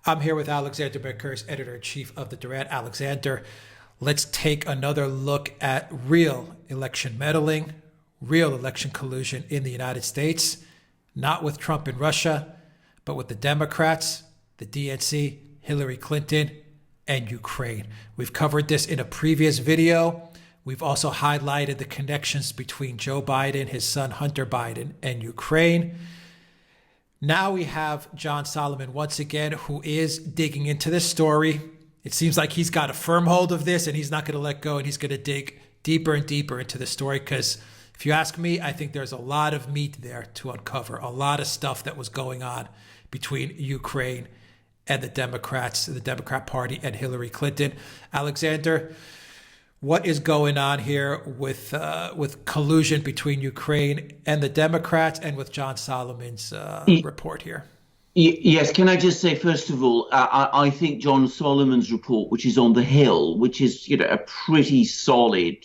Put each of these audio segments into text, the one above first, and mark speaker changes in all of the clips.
Speaker 1: I'm here with Alexander Mercouris, editor-in-chief of the Duran. Alexander, let's take another look at real election meddling, real election collusion in the United States, not with Trump and Russia, but with the Democrats, the DNC, Hillary Clinton, and Ukraine. We've covered this in a previous video. We've also highlighted the connections between Joe Biden, his son Hunter Biden, and Ukraine. Now we have John Solomon once again, who is digging into this story. It seems like he's got a firm hold of this and he's not going to let go, and he's going to dig deeper and deeper into the story because if you ask me, I think there's a lot of meat there to uncover, a lot of stuff that was going on between Ukraine and the Democrats, the Democrat Party, and Hillary Clinton. Alexander, what is going on here with collusion between Ukraine and the Democrats, and with John Solomon's report here?
Speaker 2: Yes, can I just say, first of all, I think John Solomon's report, which is on The Hill, which is a pretty solid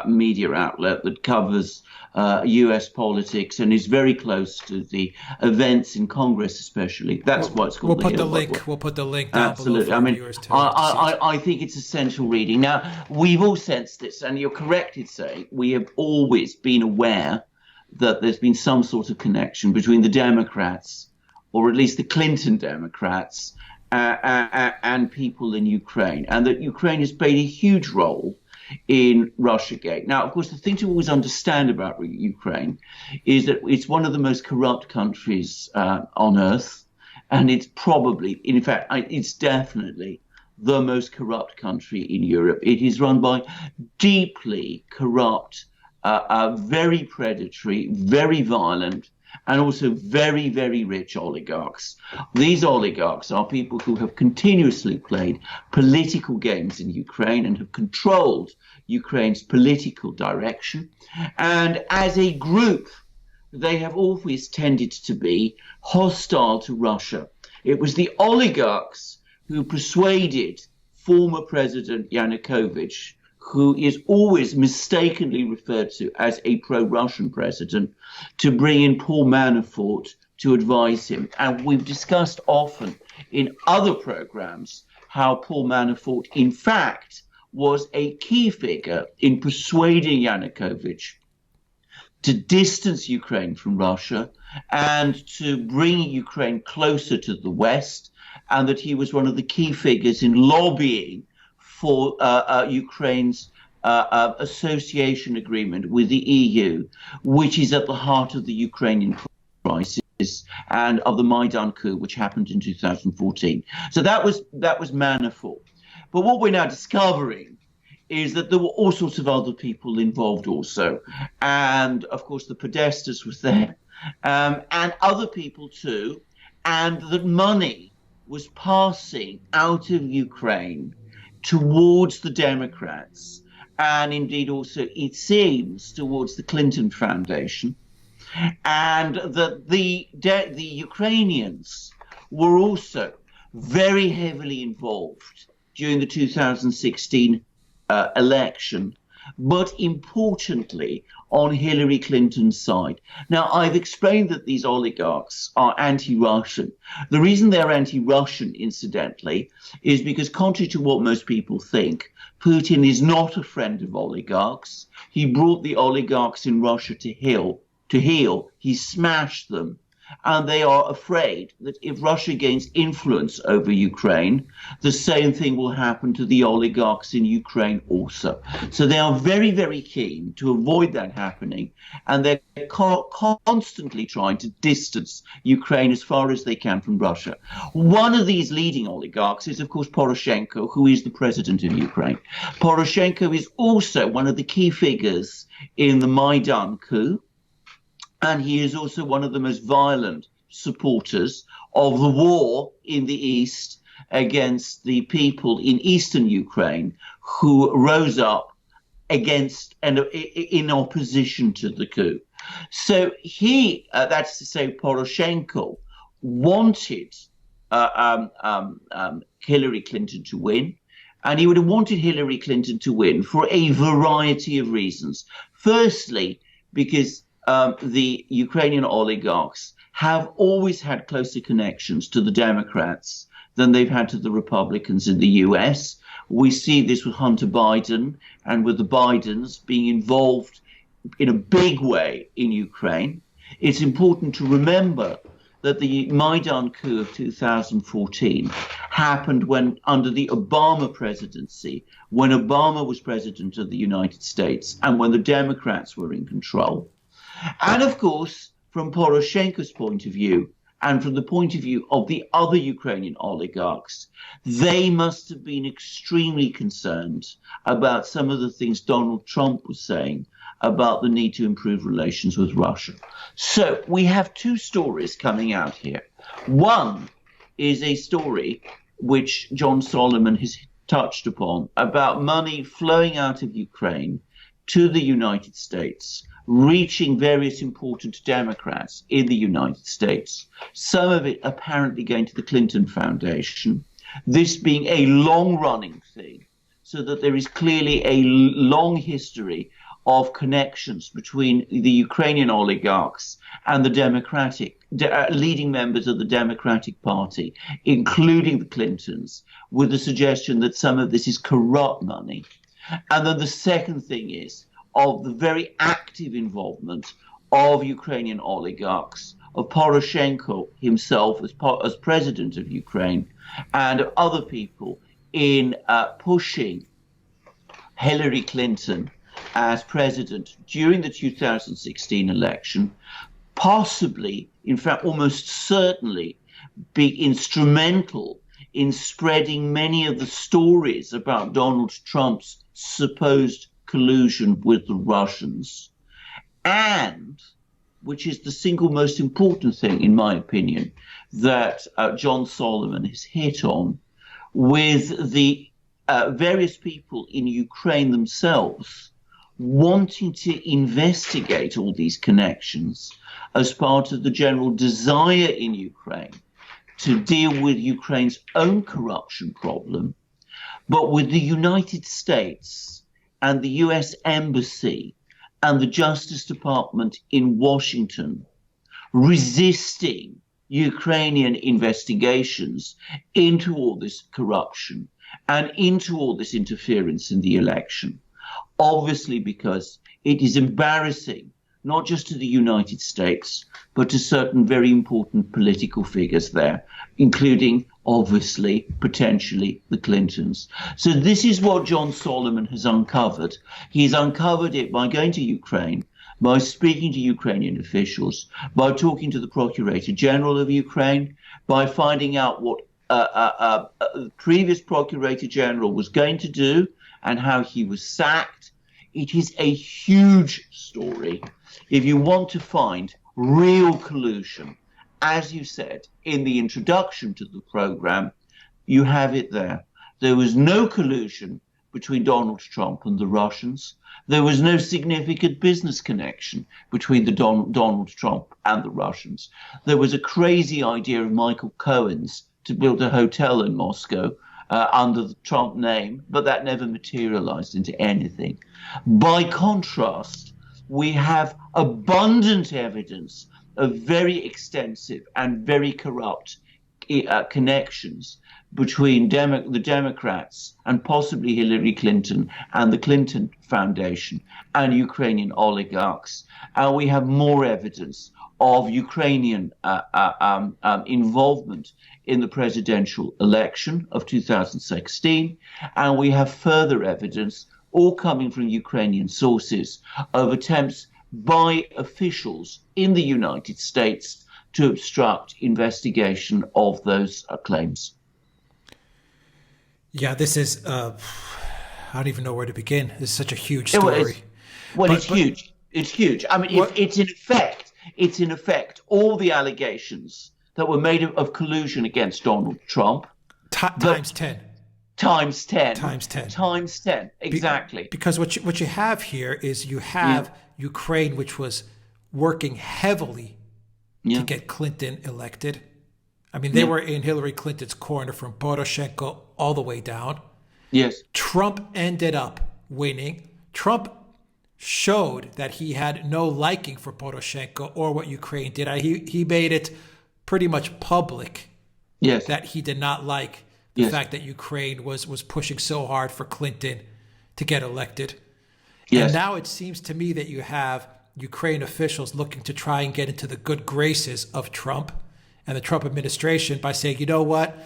Speaker 2: media outlet that covers US politics and is very close to the events in Congress, especially. That's why it's called The Hill.
Speaker 1: We'll put the link down
Speaker 2: Absolutely.
Speaker 1: below for viewers to
Speaker 2: I think it's essential reading. Now, we've all sensed this, and you're correct in saying we have always been aware that there's been some sort of connection between the Democrats, or at least the Clinton Democrats, and people in Ukraine, and that Ukraine has played a huge role in Russiagate. Now, of course, the thing to always understand about Ukraine is that it's one of the most corrupt countries on earth, and it's probably, in fact, it's definitely the most corrupt country in Europe. It is run by deeply corrupt, very predatory, very violent, and also very, very rich oligarchs. These oligarchs are people who have continuously played political games in Ukraine and have controlled Ukraine's political direction. And as a group, they have always tended to be hostile to Russia. It was the oligarchs who persuaded former President Yanukovych, who is always mistakenly referred to as a pro-Russian president, to bring in Paul Manafort to advise him. And we've discussed often in other programs how Paul Manafort, in fact, was a key figure in persuading Yanukovych to distance Ukraine from Russia and to bring Ukraine closer to the West, and that he was one of the key figures in lobbying for Ukraine's association agreement with the EU, which is at the heart of the Ukrainian crisis and of the Maidan coup, which happened in 2014. So that was Manafort. But what we're now discovering is that there were all sorts of other people involved also. And, of course, the Podestas was there, and other people too, and that money was passing out of Ukraine towards the Democrats, and indeed also, it seems, towards the Clinton Foundation, and that the Ukrainians were also very heavily involved during the 2016 election, but importantly on Hillary Clinton's side. Now, I've explained that these oligarchs are anti-Russian. The reason they're anti-Russian, incidentally, is because contrary to what most people think, Putin is not a friend of oligarchs. He brought the oligarchs in Russia to heel. He smashed them. And they are afraid that if Russia gains influence over Ukraine, the same thing will happen to the oligarchs in Ukraine also. So they are very, very keen to avoid that happening. And they're constantly trying to distance Ukraine as far as they can from Russia. One of these leading oligarchs is, of course, Poroshenko, who is the president of Ukraine. Poroshenko is also one of the key figures in the Maidan coup. And he is also one of the most violent supporters of the war in the East against the people in eastern Ukraine who rose up against and in opposition to the coup. So he, that's to say, Poroshenko, wanted Hillary Clinton to win. And he would have wanted Hillary Clinton to win for a variety of reasons. Firstly, because the Ukrainian oligarchs have always had closer connections to the Democrats than they've had to the Republicans in the US. We see this with Hunter Biden and with the Bidens being involved in a big way in Ukraine. It's important to remember that the Maidan coup of 2014 happened when, under the Obama presidency, when Obama was president of the United States and when the Democrats were in control. And of course, from Poroshenko's point of view, and from the point of view of the other Ukrainian oligarchs, they must have been extremely concerned about some of the things Donald Trump was saying about the need to improve relations with Russia. So we have two stories coming out here. One is a story which John Solomon has touched upon about money flowing out of Ukraine to the United States, reaching various important Democrats in the United States, some of it apparently going to the Clinton Foundation, this being a long-running thing, so that there is clearly a long history of connections between the Ukrainian oligarchs and the leading members of the Democratic Party, including the Clintons, with the suggestion that some of this is corrupt money. And then the second thing is of the very active involvement of Ukrainian oligarchs, of Poroshenko himself as president of Ukraine, and of other people in pushing Hillary Clinton as president during the 2016 election, possibly, in fact, almost certainly be instrumental in spreading many of the stories about Donald Trump's supposed collusion with the Russians, and, which is the single most important thing, in my opinion, that John Solomon has hit on, with the various people in Ukraine themselves wanting to investigate all these connections as part of the general desire in Ukraine to deal with Ukraine's own corruption problem, but with the United States and the US Embassy and the Justice Department in Washington resisting Ukrainian investigations into all this corruption and into all this interference in the election. Obviously, because it is embarrassing, not just to the United States, but to certain very important political figures there, including, obviously, potentially the Clintons. So this is what John Solomon has uncovered. He's uncovered it by going to Ukraine, by speaking to Ukrainian officials, by talking to the Procurator General of Ukraine, by finding out what the previous Procurator General was going to do and how he was sacked. It is a huge story. If you want to find real collusion, as you said in the introduction to the program, you have it there. There was no collusion between Donald Trump and the Russians. There was no significant business connection between Donald Trump and the Russians. There was a crazy idea of Michael Cohen's to build a hotel in Moscow under the Trump name, but that never materialized into anything. By contrast, we have abundant evidence of very extensive and very corrupt connections between the Democrats and possibly Hillary Clinton and the Clinton Foundation and Ukrainian oligarchs. And we have more evidence of Ukrainian involvement in the presidential election of 2016. And we have further evidence, all coming from Ukrainian sources, of attempts by officials in the United States to obstruct investigation of those claims.
Speaker 1: Yeah, this is, I don't even know where to begin. This is such a huge story.
Speaker 2: It's huge. It's huge. I mean, it's in effect all the allegations that were made of collusion against Donald Trump.
Speaker 1: Times 10.
Speaker 2: Times 10.
Speaker 1: Times 10.
Speaker 2: Times 10, exactly.
Speaker 1: Because what you have here is you have Ukraine, which was working heavily to get Clinton elected. I mean, they were in Hillary Clinton's corner from Poroshenko all the way down.
Speaker 2: Yes.
Speaker 1: Trump ended up winning. Trump showed that he had no liking for Poroshenko or what Ukraine did. He made it pretty much public
Speaker 2: Yes.
Speaker 1: that he did not like the
Speaker 2: Yes.
Speaker 1: fact that Ukraine was pushing so hard for Clinton to get elected.
Speaker 2: Yes.
Speaker 1: And now it seems to me that you have Ukraine officials looking to try and get into the good graces of Trump and the Trump administration by saying, you know what,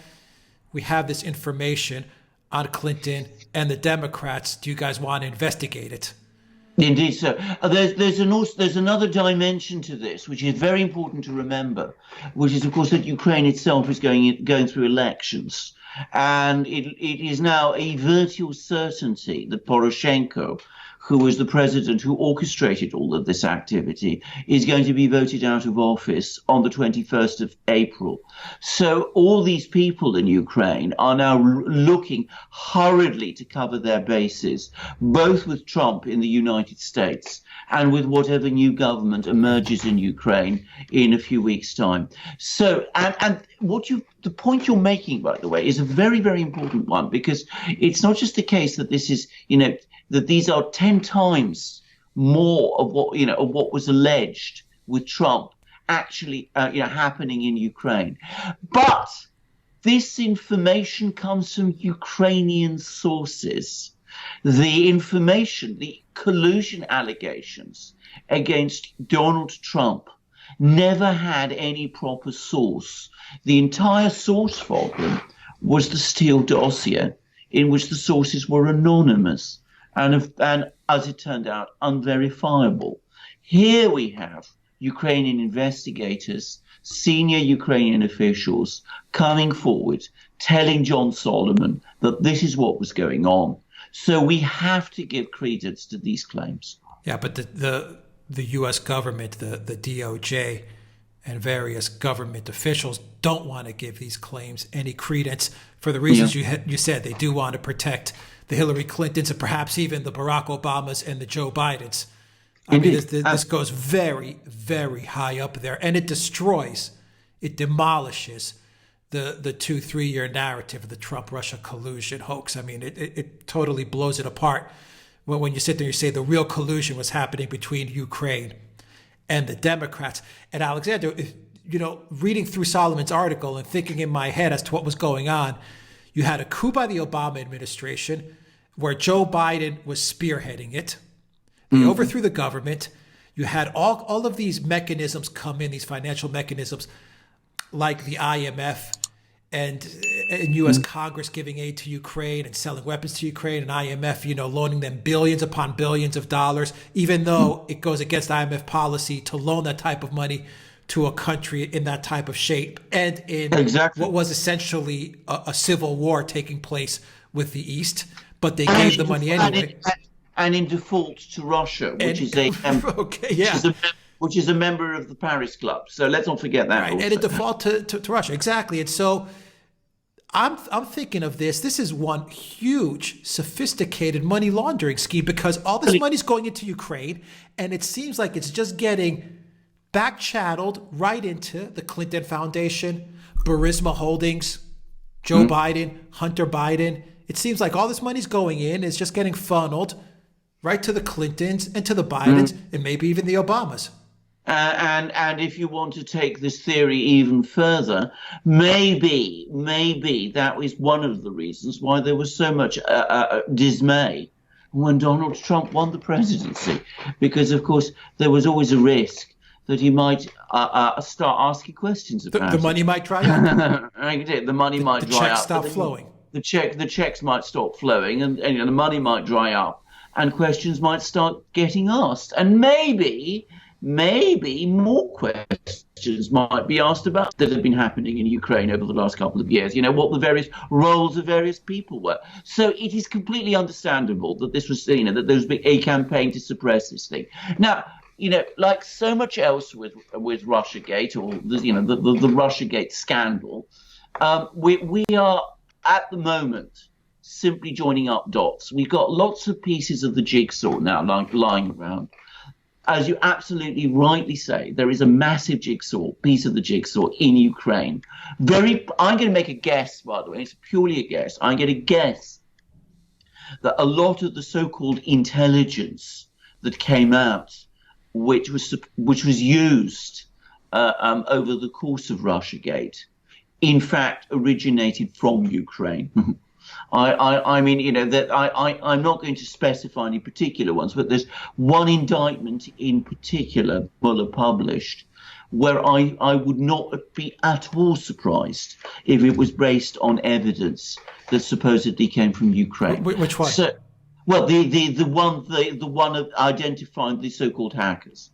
Speaker 1: we have this information on Clinton and the Democrats. Do you guys want to investigate it?
Speaker 2: Indeed, sir. There's another dimension to this, which is very important to remember, which is, of course, that Ukraine itself is going through elections, and it is now a virtual certainty that Poroshenko, who was the president who orchestrated all of this activity, is going to be voted out of office on the 21st of April. So all these people in Ukraine are now looking hurriedly to cover their bases, both with Trump in the United States and with whatever new government emerges in Ukraine in a few weeks' time. So, and the point you're making, by the way, is a very, very important one, because it's not just the case that this is, that these are 10 times more of what was alleged with Trump actually happening in Ukraine. But this information comes from Ukrainian sources. The information, the collusion allegations against Donald Trump never had any proper source. The entire source for them was the Steele dossier, in which the sources were anonymous and as it turned out, unverifiable. Here we have Ukrainian investigators, senior Ukrainian officials coming forward, telling John Solomon that this is what was going on. So we have to give credence to these claims.
Speaker 1: Yeah, but the U.S. government, the DOJ, and various government officials don't want to give these claims any credence for the reasons you said. They do want to protect the Hillary Clintons and perhaps even the Barack Obamas and the Joe Bidens. I mean, this goes very, very high up there, and it demolishes the 2-3 year narrative of the Trump-Russia collusion hoax. I mean, it totally blows it apart when you sit there and you say the real collusion was happening between Ukraine and the Democrats. And Alexander, reading through Solomon's article and thinking in my head as to what was going on, you had a coup by the Obama administration where Joe Biden was spearheading it. They overthrew the government. You had all of these mechanisms come in, these financial mechanisms like the IMF and U.S. Congress giving aid to Ukraine and selling weapons to Ukraine, and IMF, loaning them billions upon billions of dollars, even though it goes against IMF policy to loan that type of money to a country in that type of shape and in what was essentially a civil war taking place with the East. But they gave the money anyway.
Speaker 2: And in default to Russia, which is a member of the Paris Club. So let's not forget that.
Speaker 1: Right, and in default to Russia, exactly. And so I'm thinking of this. This is one huge, sophisticated money laundering scheme, because all this money's going into Ukraine, and it seems like it's just getting back channeled right into the Clinton Foundation, Burisma Holdings, Joe Biden, Hunter Biden. It seems like all this money's going in, is just getting funneled right to the Clintons and to the Bidens and maybe even the Obamas.
Speaker 2: And if you want to take this theory even further, maybe that was one of the reasons why there was so much dismay when Donald Trump won the presidency, because, of course, there was always a risk that he might start asking questions about
Speaker 1: the money might dry up.
Speaker 2: The money might dry up.
Speaker 1: The checks stop flowing.
Speaker 2: The checks might stop flowing, and the money might dry up, and questions might start getting asked, and maybe more questions might be asked about that have been happening in Ukraine over the last couple of years. What the various roles of various people were. So it is completely understandable that this was, that there's been a campaign to suppress this thing. Now, like so much else with Russiagate, or the Russiagate scandal, we are at the moment simply joining up dots. We've got lots of pieces of the jigsaw now lying around. As you absolutely rightly say, there is a massive piece of the jigsaw in Ukraine. I'm going to make a guess, by the way. It's purely a guess. I'm going to guess that a lot of the so-called intelligence that came out, which was used over the course of Russiagate, in fact originated from Ukraine. I mean, I'm not going to specify any particular ones, but there's one indictment in particular Mueller published where I would not be at all surprised if it was based on evidence that supposedly came from Ukraine.
Speaker 1: Which one?
Speaker 2: So, well, the one of identifying the so-called hackers.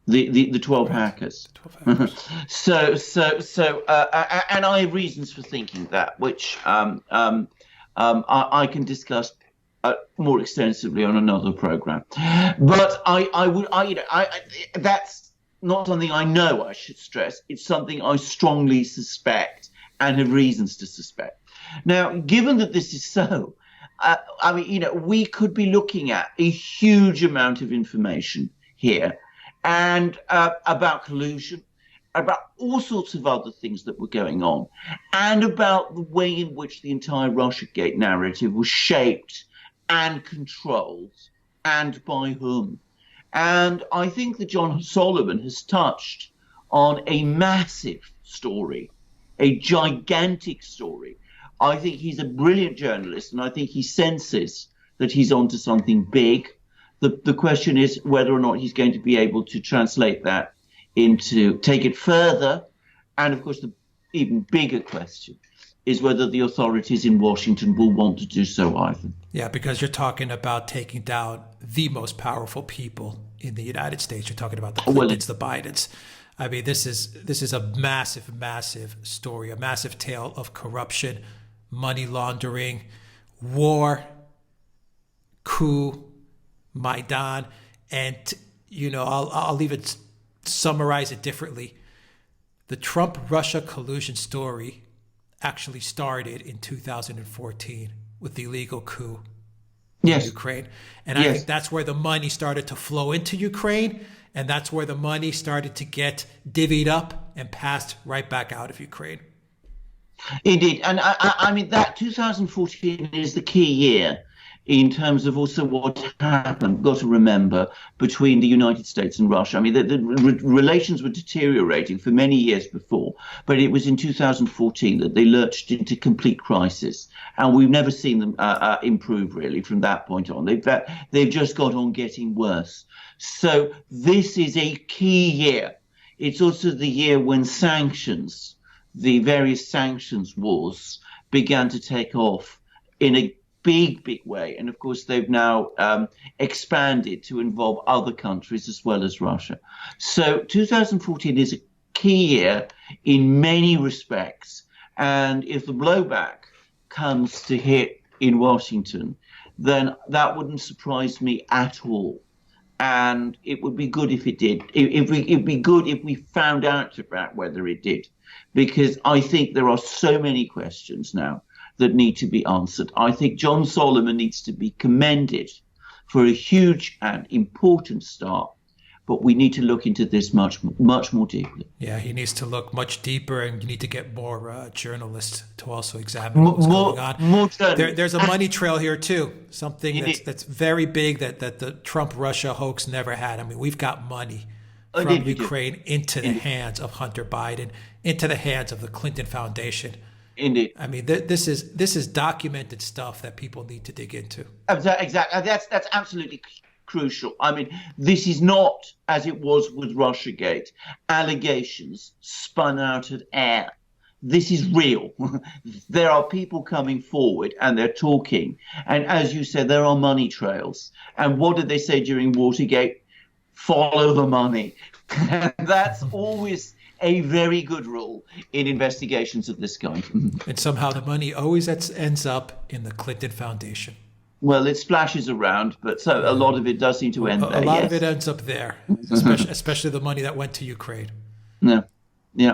Speaker 2: The 12 hackers.
Speaker 1: 12 hackers.
Speaker 2: And I have reasons for thinking that, which I can discuss more extensively on another program. But that's not something I know, I should stress. It's something I strongly suspect and have reasons to suspect. Now, given that this is so, we could be looking at a huge amount of information here. And about collusion, about all sorts of other things that were going on, and about the way in which the entire Russiagate narrative was shaped and controlled, and by whom. And I think that John Solomon has touched on a massive story, a gigantic story. I think he's a brilliant journalist, and I think he senses that he's onto something big. The question is whether or not he's going to be able to translate that take it further. And of course, the even bigger question is whether the authorities in Washington will want to do so either.
Speaker 1: Yeah, because you're talking about taking down the most powerful people in the United States. You're talking about the Clintons, the Bidens. I mean, this is a massive, massive story, a massive tale of corruption, money laundering, war, coup, Maidan, and I'll even summarize it differently. The Trump-Russia collusion story actually started in 2014 with the illegal coup in Ukraine, and I think that's where the money started to flow into Ukraine, and that's where the money started to get divvied up and passed right back out of Ukraine.
Speaker 2: Indeed, and I mean that 2014 is the key year. In terms of also what happened, got to remember, between the United States and Russia. I mean, the relations were deteriorating for many years before, but it was in 2014 that they lurched into complete crisis. And we've never seen them improve, really, from that point on. They've just got on getting worse. So this is a key year. It's also the year when sanctions, the various sanctions wars, began to take off in a big way. And of course, they've now expanded to involve other countries as well as Russia. So 2014 is a key year in many respects. And if the blowback comes to hit in Washington, then that wouldn't surprise me at all. And it would be good if it did. It'd be good if we found out about whether it did, because I think there are so many questions now that need to be answered. I think John Solomon needs to be commended for a huge and important start, but we need to look into this much more deeply.
Speaker 1: Yeah, he needs to look much deeper, and you need to get more journalists to also examine what's going on. There's a money trail here too, something that's very big that the Trump-Russia hoax never had. I mean, we've got money from Ukraine into the hands of Hunter Biden, into the hands of the Clinton Foundation.
Speaker 2: Indeed.
Speaker 1: I mean, this is documented stuff that people need to dig into.
Speaker 2: Exactly. That's absolutely crucial. I mean, this is not, as it was with Russiagate, allegations spun out of air. This is real. There are people coming forward and they're talking. And as you said, there are money trails. And what did they say during Watergate? Follow the money. That's always a very good rule in investigations of this kind.
Speaker 1: And somehow the money always ends up in the Clinton Foundation.
Speaker 2: Well, it splashes around, but so a lot of it does seem to end there.
Speaker 1: A lot of it ends up there, especially the money that went to Ukraine.
Speaker 2: Yeah.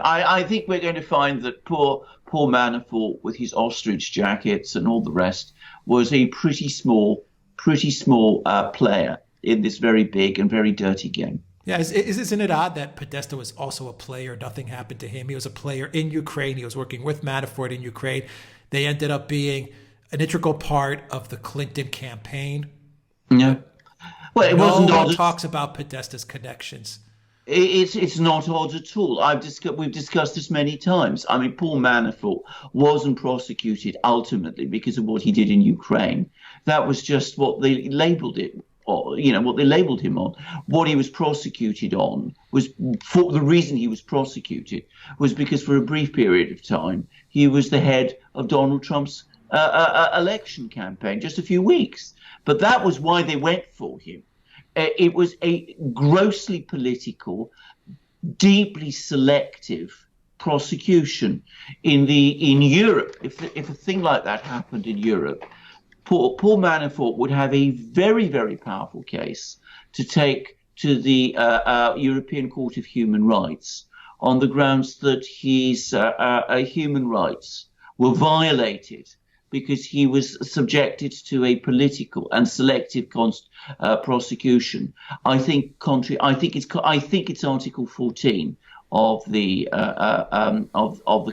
Speaker 2: I think we're going to find that poor Manafort, with his ostrich jackets and all the rest, was a pretty small player in this very big and very dirty game.
Speaker 1: Yeah, isn't it odd that Podesta was also a player? Nothing happened to him. He was a player in Ukraine. He was working with Manafort in Ukraine. They ended up being an integral part of the Clinton campaign.
Speaker 2: Yeah. Well, it wasn't
Speaker 1: no
Speaker 2: all
Speaker 1: one talks about Podesta's connections.
Speaker 2: It's not odd at all. We've discussed this many times. I mean, Paul Manafort wasn't prosecuted ultimately because of what he did in Ukraine. That was just what they labelled it, or what they labelled him on. What he was prosecuted on was, for the reason he was prosecuted was because for a brief period of time he was the head of Donald Trump's election campaign, just a few weeks. But that was why they went for him. It was a grossly political, deeply selective prosecution in Europe. If a thing like that happened in Europe, Paul Manafort would have a very, very powerful case to take to the European Court of Human Rights on the grounds that his human rights were violated because he was subjected to a political and selective prosecution. I think it's Article 14 of the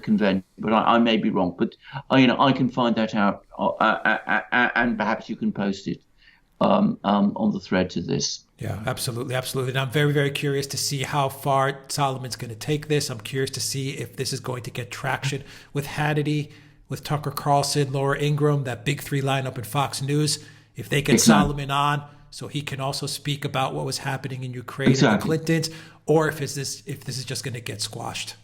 Speaker 2: convention, but I may be wrong. But I can find that out, and perhaps you can post it on the thread to this.
Speaker 1: Yeah, absolutely, absolutely. And I'm very, very curious to see how far Solomon's going to take this. I'm curious to see if this is going to get traction with Hannity, with Tucker Carlson, Laura Ingraham, that big three lineup in Fox News. If they get Solomon on, so he can also speak about what was happening in Ukraine and the Clintons, or if this is just going to get squashed.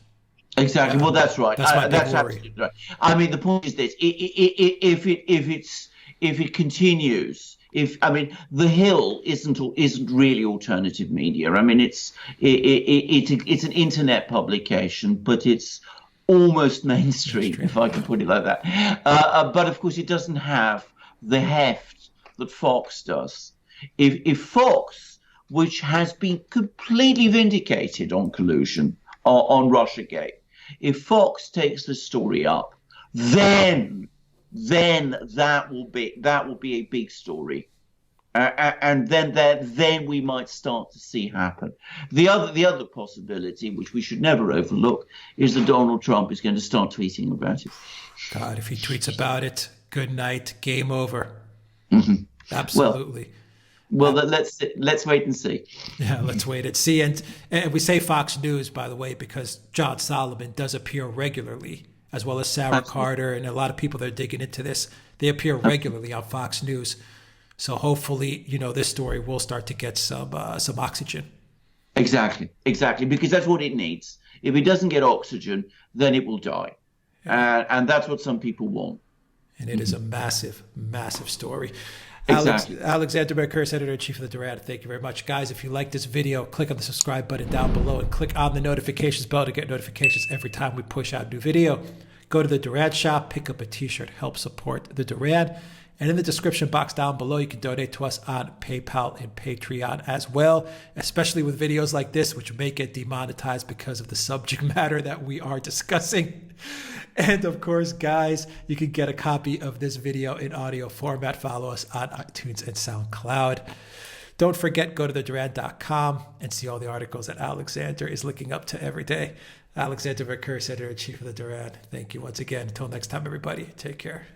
Speaker 2: Exactly. Well, that's right.
Speaker 1: That's my big worry.
Speaker 2: Absolutely right. I mean, the point is this: if it continues, the Hill isn't really alternative media. I mean, it's an internet publication, but it's almost mainstream, if I can put it like that. But of course, it doesn't have the heft that Fox does. If Fox, which has been completely vindicated on collusion, on Russiagate, if Fox takes the story up, then that will be a big story. And then we might start to see happen. The other possibility, which we should never overlook, is that Donald Trump is going to start tweeting about it.
Speaker 1: God, if he tweets about it, good night, game over.
Speaker 2: Mm-hmm.
Speaker 1: Absolutely.
Speaker 2: Well, let's wait and see.
Speaker 1: Yeah, let's wait and see. And we say Fox News, by the way, because John Solomon does appear regularly, as well as Sarah Carter and a lot of people that are digging into this. They appear regularly on Fox News. So hopefully, this story will start to get some oxygen. Exactly,
Speaker 2: because that's what it needs. If it doesn't get oxygen, then it will die. Yeah. And that's what some people want.
Speaker 1: And it is a massive, massive story.
Speaker 2: Exactly.
Speaker 1: Alexander Mercouris, Editor-in-Chief of the Duran, thank you very much. Guys, if you like this video, click on the subscribe button down below and click on the notifications bell to get notifications every time we push out a new video. Go to the Duran shop, pick up a t-shirt, help support the Duran. And in the description box down below, you can donate to us on PayPal and Patreon as well, especially with videos like this, which may get demonetized because of the subject matter that we are discussing. And of course, guys, you can get a copy of this video in audio format. Follow us on iTunes and SoundCloud. Don't forget, go to theduran.com and see all the articles that Alexander is looking up to every day. Alexander Mercouris, Editor-in-Chief of the Duran. Thank you once again. Until next time, everybody. Take care.